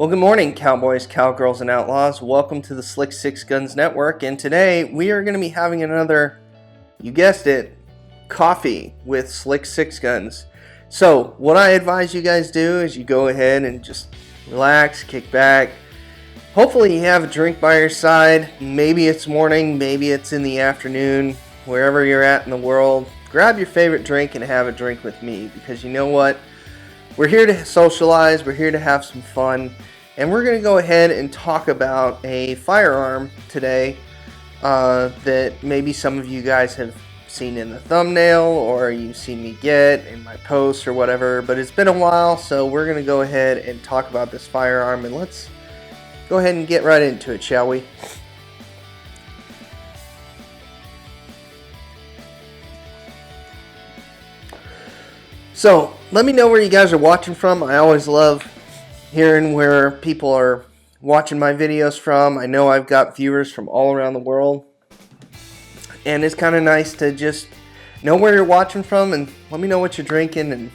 Well, good morning, cowboys, cowgirls, and outlaws. Welcome to the Slick Sixguns Network, and today we are going to be having another, you guessed it, coffee with Slick Sixguns. So, what I advise you guys do is you go ahead and just relax, kick back. Hopefully you have a drink by your side. Maybe it's morning, maybe it's in the afternoon, wherever you're at in the world. Grab your favorite drink and have a drink with me, because you know what? We're here to socialize, we're here to have some fun, and we're going to go ahead and talk about a firearm today that maybe some of you guys have seen in the thumbnail or you've seen me get in my posts or whatever, but it's been a while, so we're going to go ahead and talk about this firearm, and let's go ahead and get right into it, shall we? So, let me know where you guys are watching from. I always love hearing where people are watching my videos from. I know I've got viewers from all around the world. And it's kind of nice to just know where you're watching from and let me know what you're drinking. And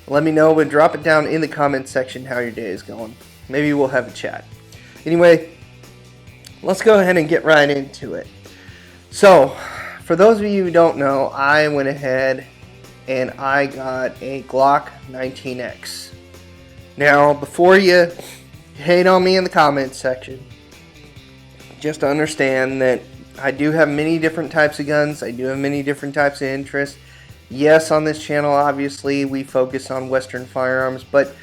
let me know, but drop it down in the comment section how your day is going. Maybe we'll have a chat. Anyway, let's go ahead and get right into it. So, for those of you who don't know, I went ahead and I got a Glock 19X. Now, before you hate on me in the comments section, just understand that I do have many different types of guns. I do have many different types of interests. Yes, on this channel, obviously, we focus on Western firearms, but,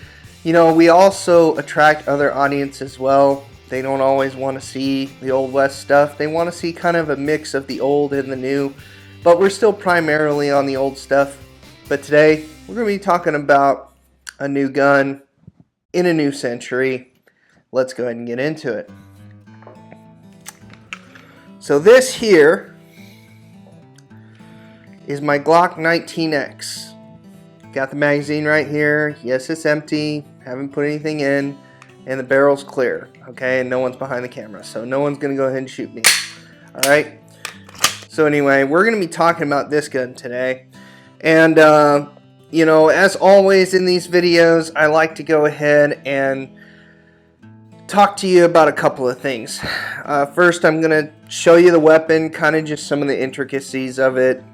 you know, we also attract other audiences as well. They don't always want to see the Old West stuff. They want to see kind of a mix of the old and the new, but we're still primarily on the old stuff. But today, we're going to be talking about a new gun in a new century. Let's go ahead and get into it. So this here is my Glock 19X. Got the magazine right here. Yes, it's empty. Haven't put anything in. And the barrel's clear. Okay, and no one's behind the camera. So no one's going to go ahead and shoot me. Alright. So anyway, we're going to be talking about this gun today. And, you know, as always in these videos, I like to go ahead and talk to you about a couple of things. First, I'm going to show you the weapon, kind of just some of the intricacies of it.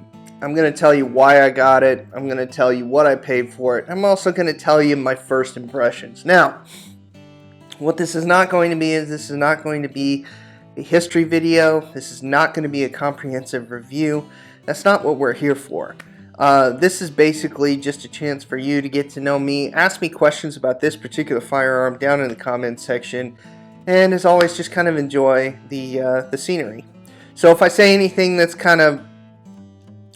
I'm going to tell you why I got it. I'm going to tell you what I paid for it. I'm also going to tell you my first impressions. Now, what this is not going to be is this is not going to be a history video. This is not going to be a comprehensive review. That's not what we're here for. This is basically just a chance for you to get to know me, ask me questions about this particular firearm down in the comments section, and as always, just kind of enjoy the scenery. So if I say anything that's kind of,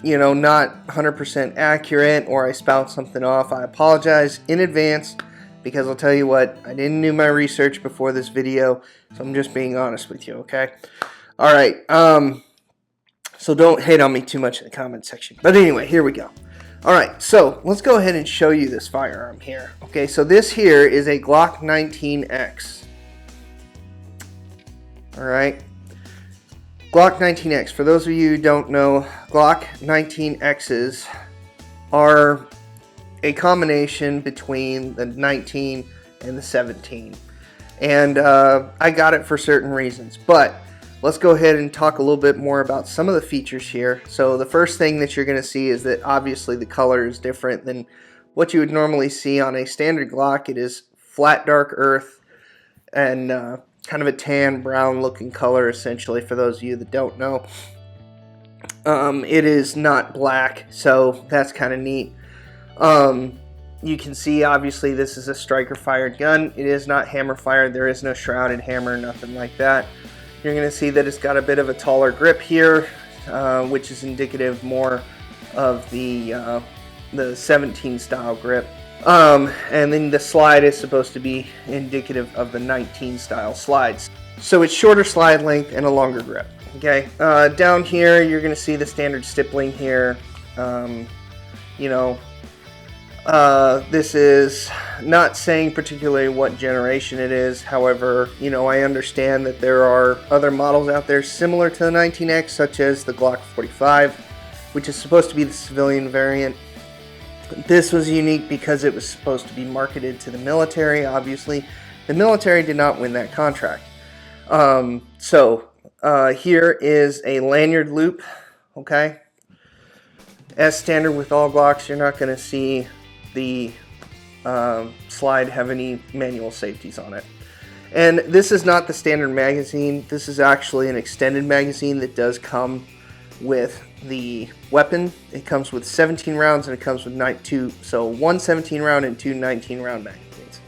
you know, not 100% accurate, or I spout something off, I apologize in advance, because I'll tell you what, I didn't do my research before this video, so I'm just being honest with you, okay? Alright, so don't hate on me too much in the comment section. But anyway, here we go. Alright, so let's go ahead and show you this firearm here. Okay, so this here is a Glock 19X. Alright. Glock 19X. For those of you who don't know, Glock 19Xs are a combination between the 19 and the 17. And I got it for certain reasons. But let's go ahead and talk a little bit more about some of the features here. So the first thing that you're going to see is that obviously the color is different than what you would normally see on a standard Glock. It is flat dark earth and kind of a tan brown looking color, essentially, for those of you that don't know. It is not black, so that's kind of neat. You can see obviously this is a striker fired gun. It is not hammer fired. There is no shrouded hammer, nothing like that. You're going to see that it's got a bit of a taller grip here, which is indicative more of the 17 style grip. And then the slide is supposed to be indicative of the 19 style slides. So it's shorter slide length and a longer grip. Okay, down here you're going to see the standard stippling here. You know, this is not saying particularly what generation it is. However, you know, I understand that there are other models out there similar to the 19X, such as the Glock 45, which is supposed to be the civilian variant. This was unique because it was supposed to be marketed to the military. Obviously, the military did not win that contract. Here is a lanyard loop, okay? As standard with all Glocks, you're not going to see the slide have any manual safeties on it. And this is not the standard magazine. This is actually an extended magazine that does come with the weapon. It comes with 17 rounds and it comes with one 17 round and two 19 round magazines.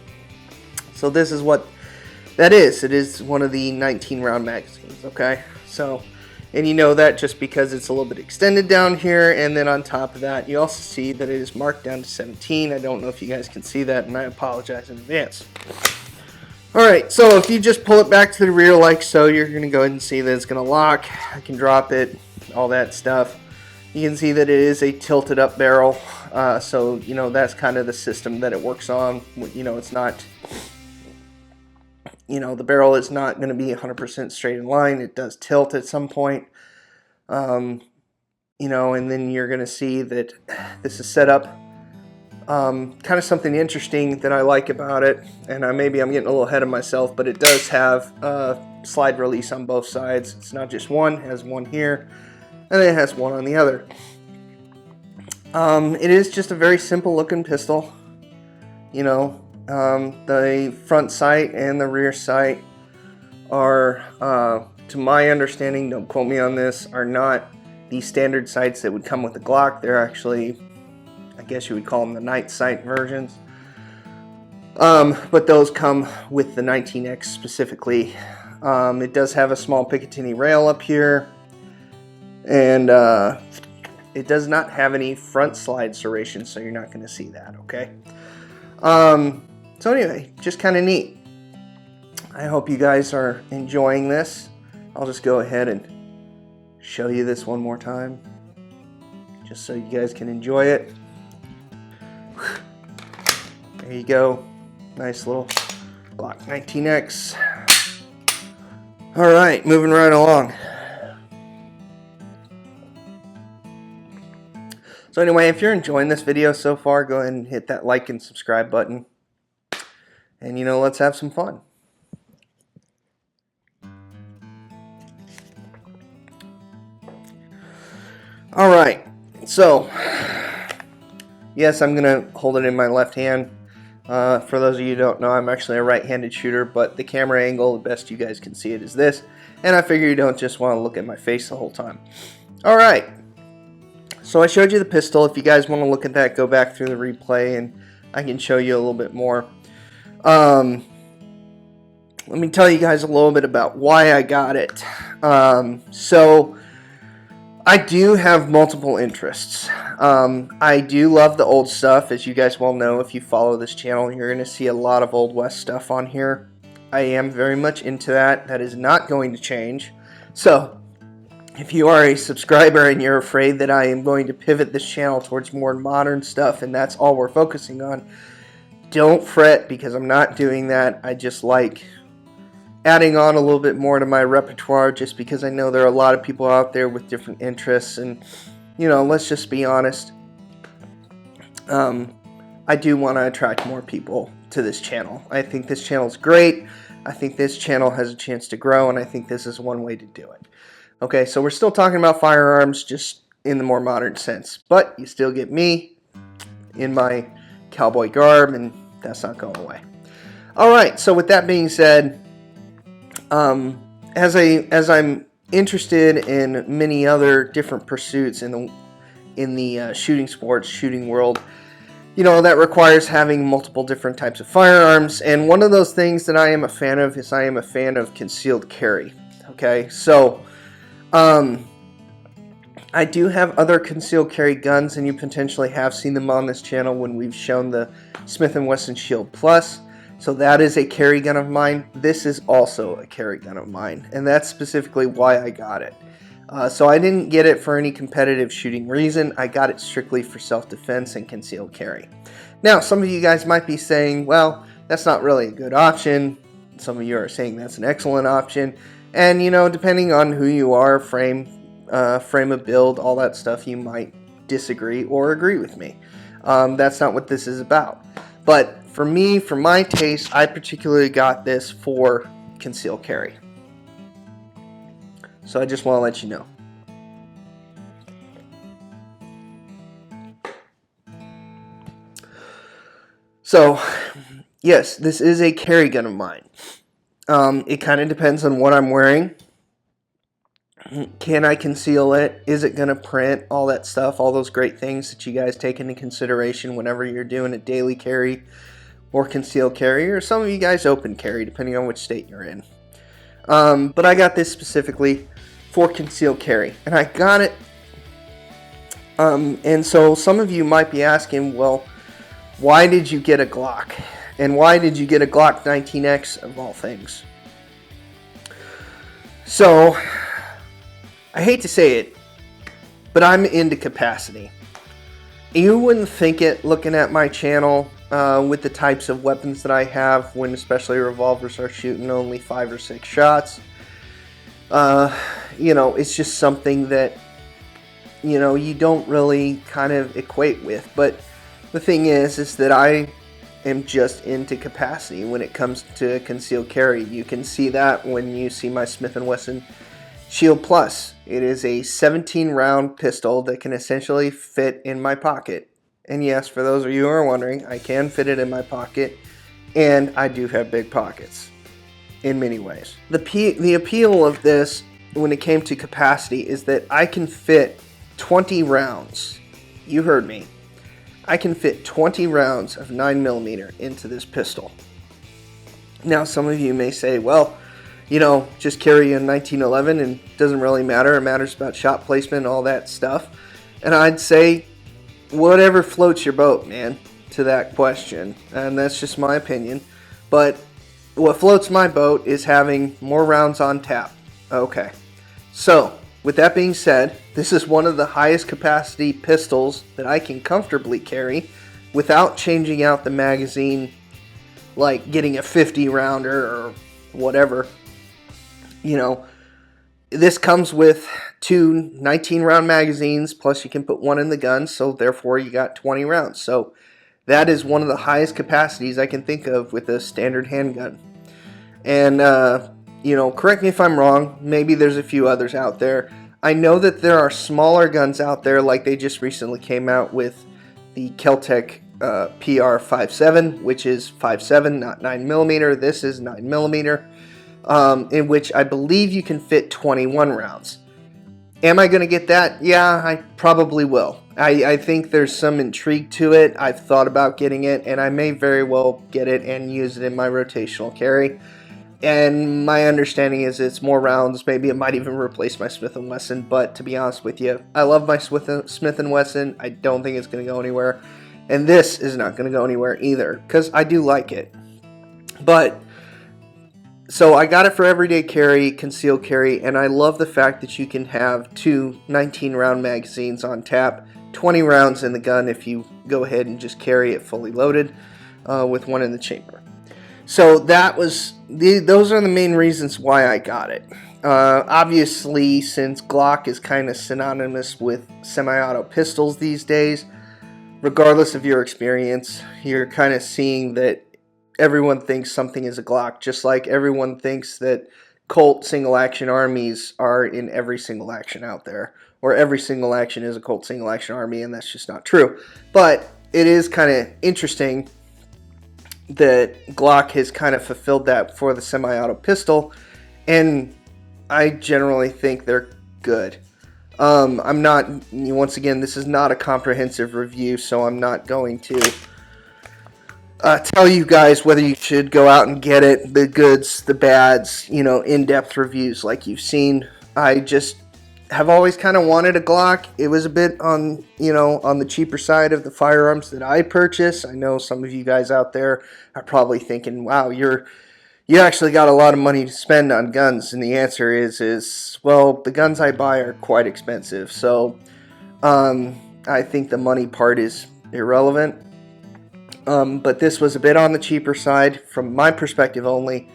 So this is what that is. It is one of the 19 round magazines, okay? So, and you know that just because it's a little bit extended down here, and then on top of that, you also see that it is marked down to 17. I don't know if you guys can see that, and I apologize in advance. Alright, so if you just pull it back to the rear like so, you're going to go ahead and see that it's going to lock. I can drop it, all that stuff. You can see that it is a tilted up barrel, so you know that's kind of the system that it works on. You know, it's not, you know, the barrel is not going to be 100% straight in line. It does tilt at some point, you know, and then you're going to see that this is set up. Kind of something interesting that I like about it, and maybe I'm getting a little ahead of myself, but it does have slide release on both sides. It's not just one, it has one here, and then it has one on the other. It is just a very simple looking pistol. You know, the front sight and the rear sight are, to my understanding, don't quote me on this, are not the standard sights that would come with the Glock. They're actually, I guess you would call them the night sight versions. But those come with the 19X specifically. It does have a small Picatinny rail up here, and it does not have any front slide serration, so you're not going to see that, okay? So anyway, just kind of neat. I hope you guys are enjoying this. I'll just go ahead and show you this one more time, just so you guys can enjoy it. There you go. Nice little Glock 19X. Alright, moving right along. So anyway, if you're enjoying this video so far, go ahead and hit that like and subscribe button. And you know, let's have some fun. Alright, so yes, I'm going to hold it in my left hand. For those of you who don't know, I'm actually a right-handed shooter, but the camera angle, the best you guys can see it, is this. And I figure you don't just want to look at my face the whole time. Alright, so I showed you the pistol. If you guys want to look at that, go back through the replay and I can show you a little bit more. Let me tell you guys a little bit about why I got it. So I do have multiple interests. I do love the old stuff. As you guys well know, if you follow this channel, you're going to see a lot of Old West stuff on here. I am very much into that. That is not going to change. So if you are a subscriber and you're afraid that I am going to pivot this channel towards more modern stuff and that's all we're focusing on, don't fret, because I'm not doing that. I just like adding on a little bit more to my repertoire, just because I know there are a lot of people out there with different interests, and you know, let's just be honest, I do want to attract more people to this channel. I think this channel is great. I think this channel has a chance to grow, and I think this is one way to do it. Okay, so we're still talking about firearms, just in the more modern sense, but you still get me in my cowboy garb, and that's not going away. Alright, so with that being said, as I'm interested in many other different pursuits in the shooting sports, shooting world, you know, that requires having multiple different types of firearms, and one of those things that I am a fan of is I am a fan of concealed carry. Okay, so I do have other concealed carry guns, and you potentially have seen them on this channel when we've shown the Smith & Wesson Shield Plus. So that is a carry gun of mine. This is also a carry gun of mine, and that's specifically why I got it. So I didn't get it for any competitive shooting reason. I got it strictly for self-defense and concealed carry. Now, some of you guys might be saying, well, that's not really a good option. Some of you are saying that's an excellent option. And, you know, depending on who you are, frame of build, all that stuff, you might disagree or agree with me. That's not what this is about. But for me, for my taste, I particularly got this for concealed carry. So I just want to let you know. So, yes, this is a carry gun of mine. It kind of depends on what I'm wearing. Can I conceal it? Is it going to print? All that stuff, all those great things that you guys take into consideration whenever you're doing a daily carry or concealed carry, or some of you guys open carry, depending on which state you're in. But I got this specifically for concealed carry, and I got it. And so some of you might be asking, well, why did you get a Glock? And why did you get a Glock 19X of all things? So, I hate to say it, but I'm into capacity. You wouldn't think it looking at my channel with the types of weapons that I have, when especially revolvers are shooting only 5 or 6 shots. It's just something that, you don't really kind of equate with. But the thing is that I am just into capacity when it comes to concealed carry. You can see that when you see my Smith & Wesson Shield Plus. It is a 17-round pistol that can essentially fit in my pocket. And yes, for those of you who are wondering, I can fit it in my pocket, and I do have big pockets in many ways. The appeal of this when it came to capacity is that I can fit 20 rounds. You heard me. I can fit 20 rounds of 9mm into this pistol. Now, some of you may say, well, just carry a 1911 and it doesn't really matter. It matters about shot placement and all that stuff. And I'd say whatever floats your boat, man, to that question. And that's just my opinion. But what floats my boat is having more rounds on tap. Okay. So, with that being said, this is one of the highest capacity pistols that I can comfortably carry without changing out the magazine, like getting a 50 rounder or whatever. This comes with 2 19-round magazines, plus you can put one in the gun, so therefore you got 20 rounds. So that is one of the highest capacities I can think of with a standard handgun. And, correct me if I'm wrong, maybe there's a few others out there. I know that there are smaller guns out there, like they just recently came out with the Keltec PR57, which is 5.7, not 9mm. This is 9mm. In which I believe you can fit 21 rounds. Am I going to get that? Yeah, I probably will. I think there's some intrigue to it. I've thought about getting it, and I may very well get it and use it in my rotational carry. And my understanding is it's more rounds. Maybe it might even replace my Smith & Wesson, but to be honest with you, I love my Smith & Wesson. I don't think it's going to go anywhere. And this is not going to go anywhere either, because I do like it. But so I got it for everyday carry, concealed carry, and I love the fact that you can have 2 19-round magazines on tap, 20 rounds in the gun if you go ahead and just carry it fully loaded with one in the chamber. So those are the main reasons why I got it. Obviously, since Glock is kind of synonymous with semi-auto pistols these days, regardless of your experience, you're kind of seeing that everyone thinks something is a Glock, just like everyone thinks that Colt single-action armies are in every single action out there, or every single action is a Colt single-action army, and that's just not true. But it is kind of interesting that Glock has kind of fulfilled that for the semi-auto pistol, and I generally think they're good. I'm not, once again, this is not a comprehensive review, so I'm not going to tell you guys whether you should go out and get it, the goods, the bads, in-depth reviews like you've seen. I just have always kind of wanted a Glock. It was a bit on the cheaper side of the firearms that I purchase. I know some of you guys out there are probably thinking, wow, you actually got a lot of money to spend on guns. And the answer is, well, the guns I buy are quite expensive. So I think the money part is irrelevant. But this was a bit on the cheaper side from my perspective only,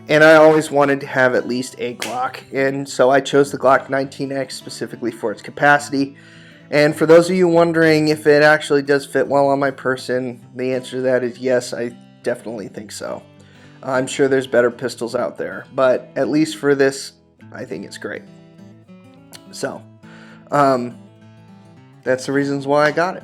and I always wanted to have at least a Glock, and so I chose the Glock 19X specifically for its capacity, And for those of you wondering if it actually does fit well on my person, the answer to that is yes, I definitely think so. I'm sure there's better pistols out there, but at least for this, I think it's great. So, that's the reasons why I got it.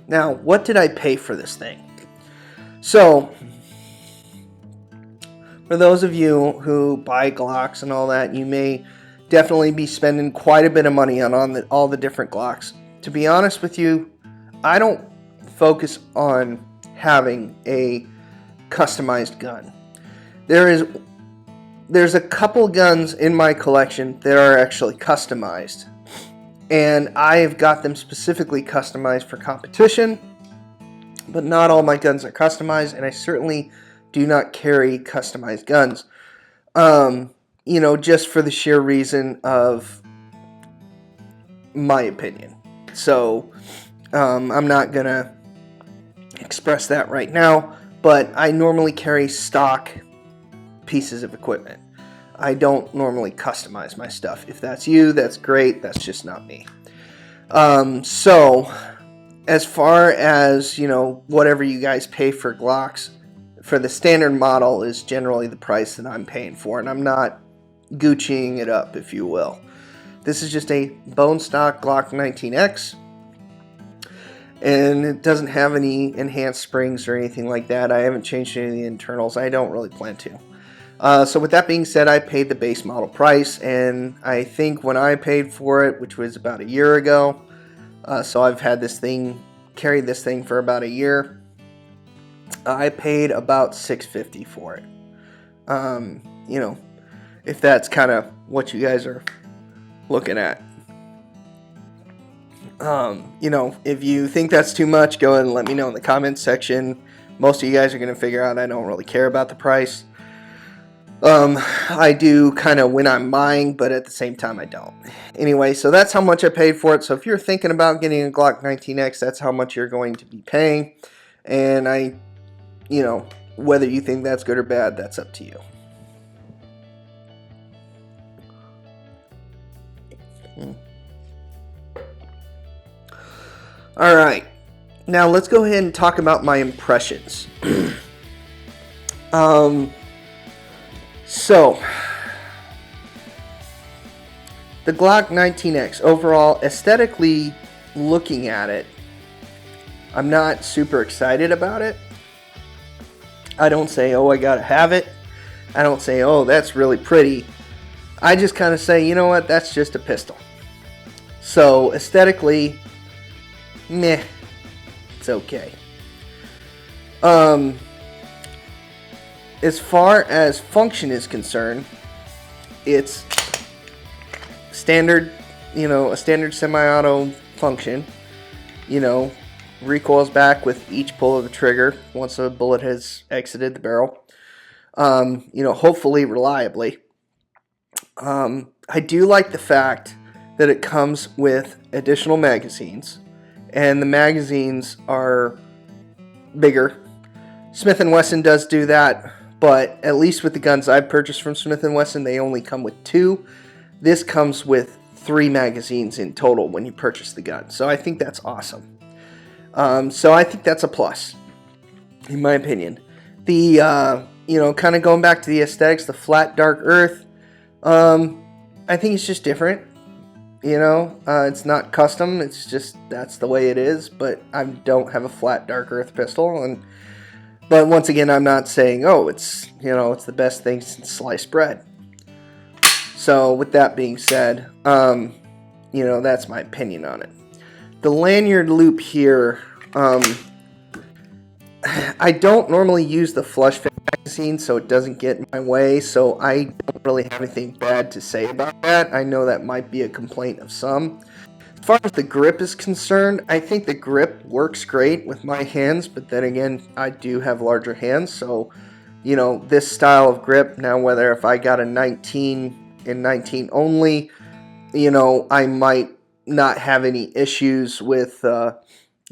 Now, what did I pay for this thing? So, for those of you who buy Glocks and all that, you may definitely be spending quite a bit of money on all the different Glocks. To be honest with you, I don't focus on having a customized gun. There's a couple guns in my collection that are actually customized, and I have got them specifically customized for competition, but not all my guns are customized, and I certainly do not carry customized guns. Just for the sheer reason of my opinion. So, I'm not gonna express that right now, but I normally carry stock pieces of equipment. I don't normally customize my stuff. If that's you, that's great. That's just not me. So, as far as, whatever you guys pay for Glocks, for the standard model is generally the price that I'm paying for, and I'm not Gucciing it up, if you will. This is just a bone stock Glock 19X, and it doesn't have any enhanced springs or anything like that. I haven't changed any of the internals. I don't really plan to. So with that being said, I paid the base model price, and I think when I paid for it, which was about a year ago, so I've had this thing, carried this thing for about a year, I paid about $650 for it. If that's kind of what you guys are looking at. If you think that's too much, go ahead and let me know in the comments section. Most of you guys are going to figure out I don't really care about the price. I do kind of when I'm buying, but at the same time I don't. Anyway, so that's how much I paid for it. So if you're thinking about getting a Glock 19X, that's how much you're going to be paying. And whether you think that's good or bad, that's up to you. All right, now let's go ahead and talk about my impressions. So, the Glock 19X, overall, aesthetically looking at it, I'm not super excited about it. I don't say, oh, I gotta have it. I don't say, oh, that's really pretty. I just kind of say, you know what, that's just a pistol. So, aesthetically, meh, it's okay. As far as function is concerned, it's standard, a standard semi-auto function. Recoils back with each pull of the trigger once a bullet has exited the barrel. Hopefully reliably. I do like the fact that it comes with additional magazines, and the magazines are bigger. Smith & Wesson does do that, but at least with the guns I've purchased from Smith & Wesson, they only come with 2. This comes with 3 magazines in total when you purchase the gun, so I think that's awesome. So I think that's a plus, in my opinion. The, kind of going back to the aesthetics, the flat dark earth, I think it's just different. It's not custom, it's just, that's the way it is, but I don't have a flat dark earth pistol, but once again, I'm not saying, oh, it's the best thing since sliced bread. So with that being said, that's my opinion on it. The lanyard loop here, I don't normally use the flush fit magazine, so it doesn't get in my way, so I don't really have anything bad to say about that. I know that might be a complaint of some. As far as the grip is concerned, I think the grip works great with my hands, but then again, I do have larger hands, so, this style of grip, now whether if I got a 19 in 19 only, I might not have any issues with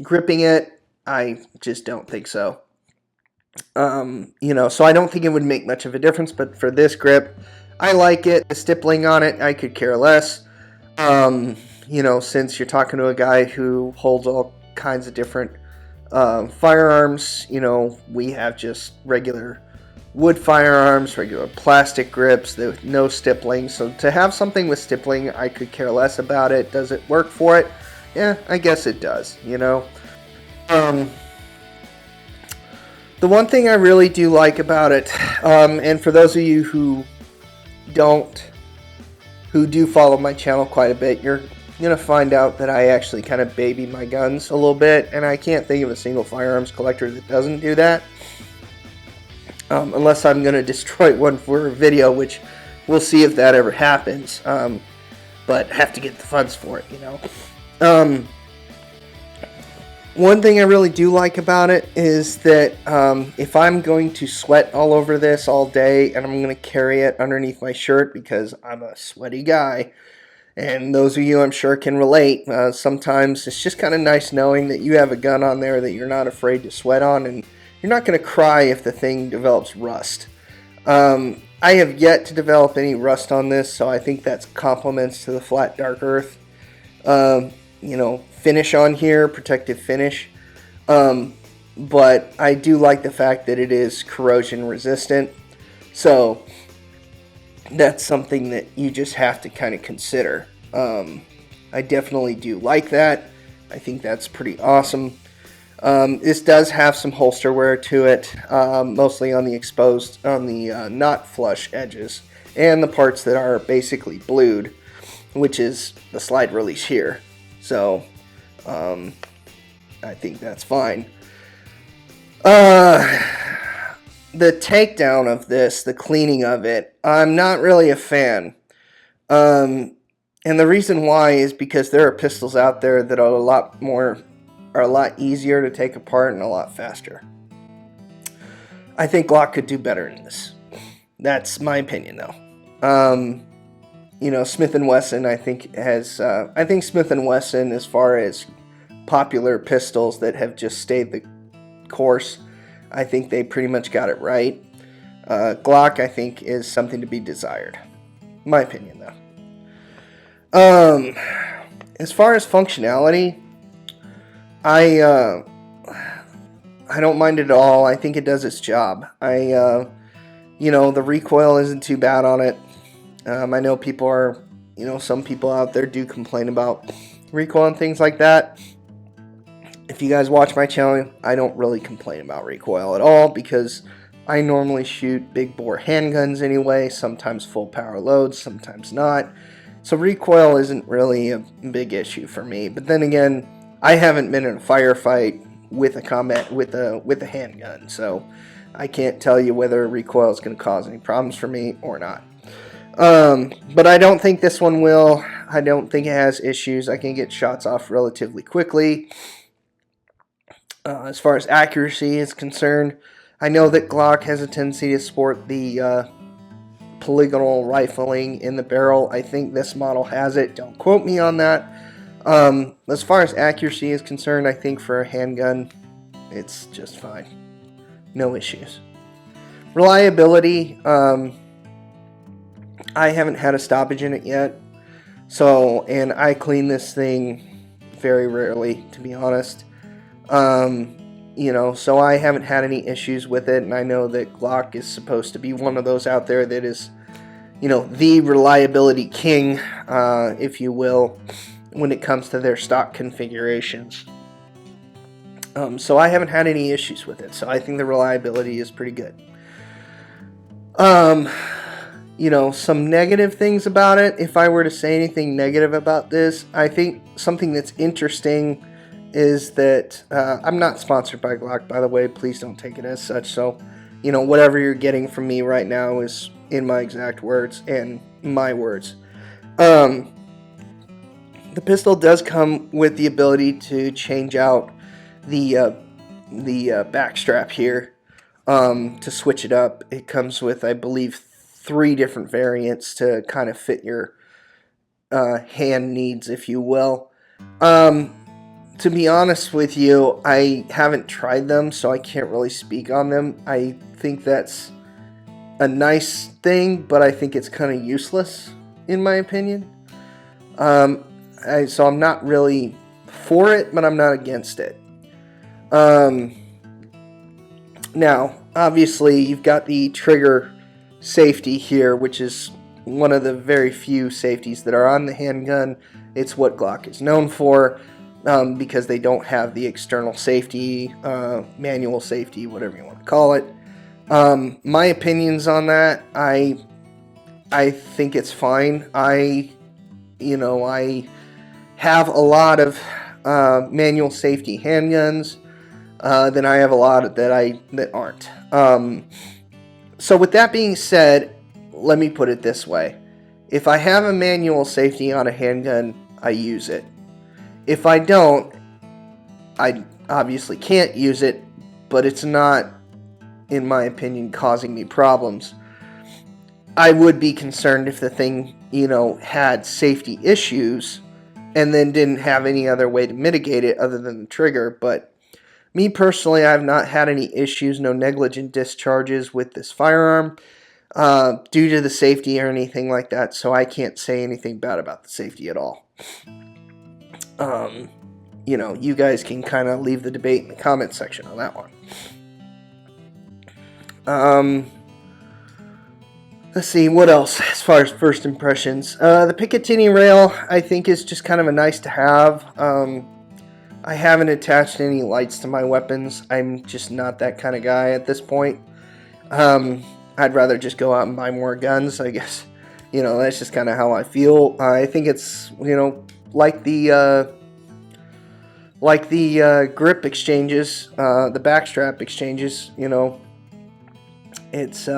gripping it. I just don't think so. So I don't think it would make much of a difference, but for this grip, I like it. The stippling on it, I could care less. Since you're talking to a guy who holds all kinds of different firearms, we have just regular wood firearms, regular plastic grips, no stippling. So to have something with stippling, I could care less about it. Does it work for it? Yeah, I guess it does, The one thing I really do like about it, and for those of you who do follow my channel quite a bit, you're going to find out that I actually kind of baby my guns a little bit, and I can't think of a single firearms collector that doesn't do that. Unless I'm going to destroy one for a video, which we'll see if that ever happens. But have to get the funds for it, One thing I really do like about it is that if I'm going to sweat all over this all day and I'm going to carry it underneath my shirt because I'm a sweaty guy, and those of you I'm sure can relate, sometimes it's just kind of nice knowing that you have a gun on there that you're not afraid to sweat on, and you're not going to cry if the thing develops rust. I have yet to develop any rust on this, so I think that's compliments to the flat dark earth. Finish on here, protective finish. But I do like the fact that it is corrosion resistant. So that's something that you just have to kind of consider. I definitely do like that. I think that's pretty awesome. This does have some holster wear to it, mostly on the not flush edges and the parts that are basically blued, which is the slide release here. So I think that's fine. The takedown of this, the cleaning of it, I'm not really a fan. And the reason why is because there are pistols out there that are a lot easier to take apart and a lot faster. I think Glock could do better in this. That's my opinion, though. Smith & Wesson, I think Smith & Wesson, as far as popular pistols that have just stayed the course, I think they pretty much got it right. Glock, I think, is something to be desired. My opinion, though. As far as functionality, I don't mind it at all. I think it does its job. The recoil isn't too bad on it. I know some people out there do complain about recoil and things like that. If you guys watch my channel, I don't really complain about recoil at all because I normally shoot big bore handguns anyway, sometimes full power loads, sometimes not. So recoil isn't really a big issue for me. But then again, I haven't been in a firefight with a handgun, so I can't tell you whether recoil is going to cause any problems for me or not. But I don't think this one will. I don't think it has issues. I can get shots off relatively quickly. As far as accuracy is concerned, I know that Glock has a tendency to sport the polygonal rifling in the barrel. I think this model has it. Don't quote me on that. As far as accuracy is concerned, I think for a handgun, it's just fine. No issues. Reliability, I haven't had a stoppage in it yet. And I clean this thing very rarely, to be honest. So I haven't had any issues with it, and I know that Glock is supposed to be one of those out there that is, the reliability king, if you will, when it comes to their stock configurations. So I haven't had any issues with it, so I think the reliability is pretty good. Some negative things about it, if I were to say anything negative about this, I think something that's interesting is that I'm not sponsored by Glock, by the way. Please don't take it as such. So, whatever you're getting from me right now is in my exact words and my words. The pistol does come with the ability to change out the back strap here to switch it up. It comes with, I believe, 3 different variants to kind of fit your hand needs, if you will. To be honest with you, I haven't tried them, so I can't really speak on them. I think that's a nice thing, but I think it's kind of useless, in my opinion. So I'm not really for it, but I'm not against it. Now, obviously, you've got the trigger safety here, which is one of the very few safeties that are on the handgun. It's what Glock is known for, because they don't have the external safety, manual safety, whatever you want to call it. My opinions on that, I think it's fine. I have a lot of manual safety handguns. Then I have a lot that aren't. So with that being said, let me put it this way. If I have a manual safety on a handgun, I use it. If I don't, I obviously can't use it, but it's not, in my opinion, causing me problems. I would be concerned if the thing, had safety issues and then didn't have any other way to mitigate it other than the trigger. But me personally, I've not had any issues, no negligent discharges with this firearm due to the safety or anything like that, so I can't say anything bad about the safety at all. You guys can kind of leave the debate in the comment section on that one. Let's see, what else as far as first impressions? The Picatinny rail, I think, is just kind of a nice to have. I haven't attached any lights to my weapons. I'm just not that kind of guy at this point. I'd rather just go out and buy more guns, I guess. That's just kind of how I feel. I think it's, like the grip exchanges, the backstrap exchanges, it's,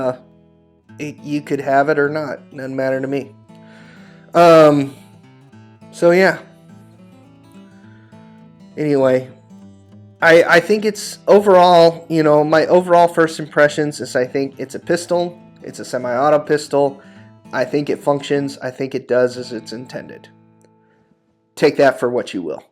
you could have it or not. Doesn't matter to me. So yeah. Anyway, I think it's overall, my overall first impressions is I think it's a pistol. It's a semi-auto pistol. I think it functions. I think it does as it's intended. Take that for what you will.